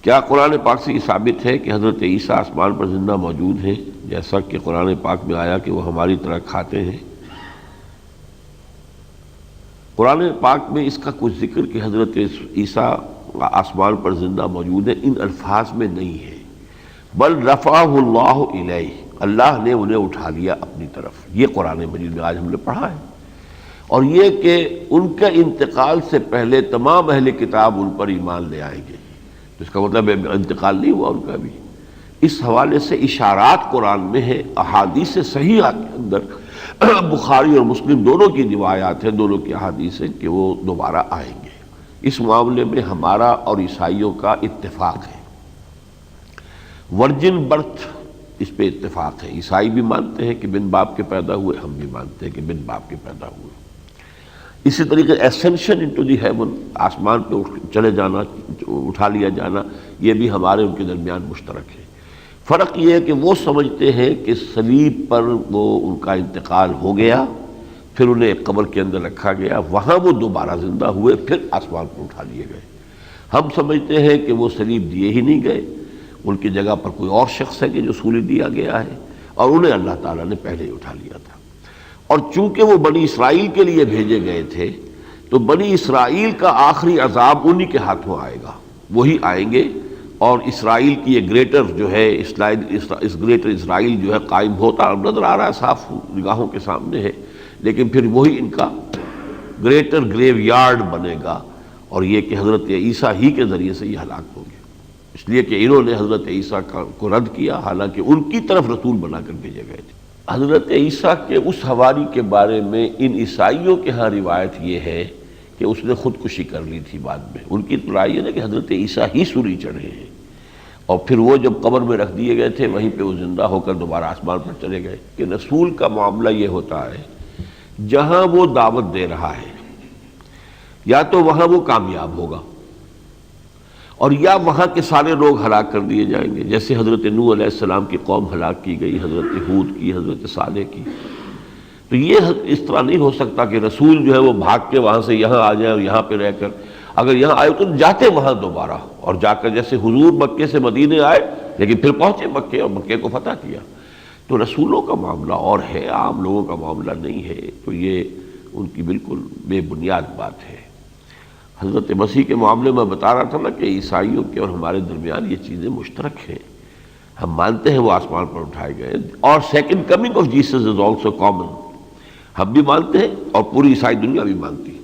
کیا قرآن پاک سے یہ ثابت ہے کہ حضرت عیسیٰ آسمان پر زندہ موجود ہیں، جیسا کہ قرآن پاک میں آیا کہ وہ ہماری طرح کھاتے ہیں؟ قرآن پاک میں اس کا کچھ ذکر کہ حضرت عیسیٰ آسمان پر زندہ موجود ہیں ان الفاظ میں نہیں ہے، بل رفعہ اللہ الیہ، اللہ نے انہیں اٹھا لیا اپنی طرف، یہ قرآن مجید میں آج ہم نے پڑھا ہے۔ اور یہ کہ ان کا انتقال سے پہلے تمام اہل کتاب ان پر ایمان لے آئیں گے، تو اس کا مطلب انتقال نہیں ہوا ان کا بھی۔ اس حوالے سے اشارات قرآن میں ہے، احادیث صحیحہ کے اندر بخاری اور مسلم دونوں کی روایات ہیں، دونوں کی احادیث ہیں کہ وہ دوبارہ آئیں گے۔ اس معاملے میں ہمارا اور عیسائیوں کا اتفاق ہے، ورجن برتھ اس پہ اتفاق ہے۔ عیسائی بھی مانتے ہیں کہ بن باپ کے پیدا ہوئے، ہم بھی مانتے ہیں کہ بن باپ کے پیدا ہوئے۔ اسی طریقے اسینشن انٹو دی ہیون، آسمان پہ چلے جانا، اٹھا لیا جانا، یہ بھی ہمارے ان کے درمیان مشترک ہے۔ فرق یہ ہے کہ وہ سمجھتے ہیں کہ صلیب پر وہ ان کا انتقال ہو گیا، پھر انہیں ایک قبر کے اندر رکھا گیا، وہاں وہ دوبارہ زندہ ہوئے، پھر آسمان پر اٹھا لیے گئے۔ ہم سمجھتے ہیں کہ وہ صلیب دیے ہی نہیں گئے، ان کی جگہ پر کوئی اور شخص ہے کہ جو سولی دیا گیا ہے، اور انہیں اللہ تعالیٰ نے پہلے ہی اٹھا لیا تھا۔ اور چونکہ وہ بنی اسرائیل کے لیے بھیجے گئے تھے، تو بنی اسرائیل کا آخری عذاب انہی کے ہاتھوں آئے گا، وہی آئیں گے، اور اسرائیل کی یہ گریٹر جو ہے اس گریٹر اسرائیل جو ہے قائم ہوتا نظر آ رہا ہے، صاف نگاہوں کے سامنے ہے، لیکن پھر وہی ان کا گریٹر گریو یارڈ بنے گا، اور یہ کہ حضرت عیسیٰ ہی کے ذریعے سے یہ ہلاک ہوں گے، اس لیے کہ انہوں نے حضرت عیسیٰ کو رد کیا، حالانکہ ان کی طرف رسول بنا کر بھیجے گئے تھے۔ حضرت عیسیٰ کے اس حواری کے بارے میں ان عیسائیوں کے ہاں روایت یہ ہے کہ اس نے خودکشی کر لی تھی بعد میں۔ ان کی رائے یہ ہے کہ حضرت عیسیٰ ہی سولی چڑھے ہیں، اور پھر وہ جب قبر میں رکھ دیے گئے تھے وہیں پہ وہ زندہ ہو کر دوبارہ آسمان پر چلے گئے۔ کہ رسول کا معاملہ یہ ہوتا ہے، جہاں وہ دعوت دے رہا ہے یا تو وہاں وہ کامیاب ہوگا، اور یا وہاں کے سارے لوگ ہلاک کر دیے جائیں گے، جیسے حضرت نوح علیہ السلام کی قوم ہلاک کی گئی، حضرت ہود کی، حضرت صالح کی۔ تو یہ اس طرح نہیں ہو سکتا کہ رسول جو ہے وہ بھاگ کے وہاں سے یہاں آ جائے اور یہاں پہ رہ کر، اگر یہاں آئے تو جاتے وہاں دوبارہ، اور جا کر جیسے حضور مکے سے مدینے آئے لیکن پھر پہنچے مکے اور مکے کو فتح کیا۔ تو رسولوں کا معاملہ اور ہے، عام لوگوں کا معاملہ نہیں ہے، تو یہ ان کی بالکل بے بنیاد بات ہے۔ حضرت مسیح کے معاملے میں بتا رہا تھا نا کہ عیسائیوں کے اور ہمارے درمیان یہ چیزیں مشترک ہیں، ہم مانتے ہیں وہ آسمان پر اٹھائے گئے، اور second coming of Jesus is also common, ہم بھی مانتے ہیں اور پوری عیسائی دنیا بھی مانتی ہے۔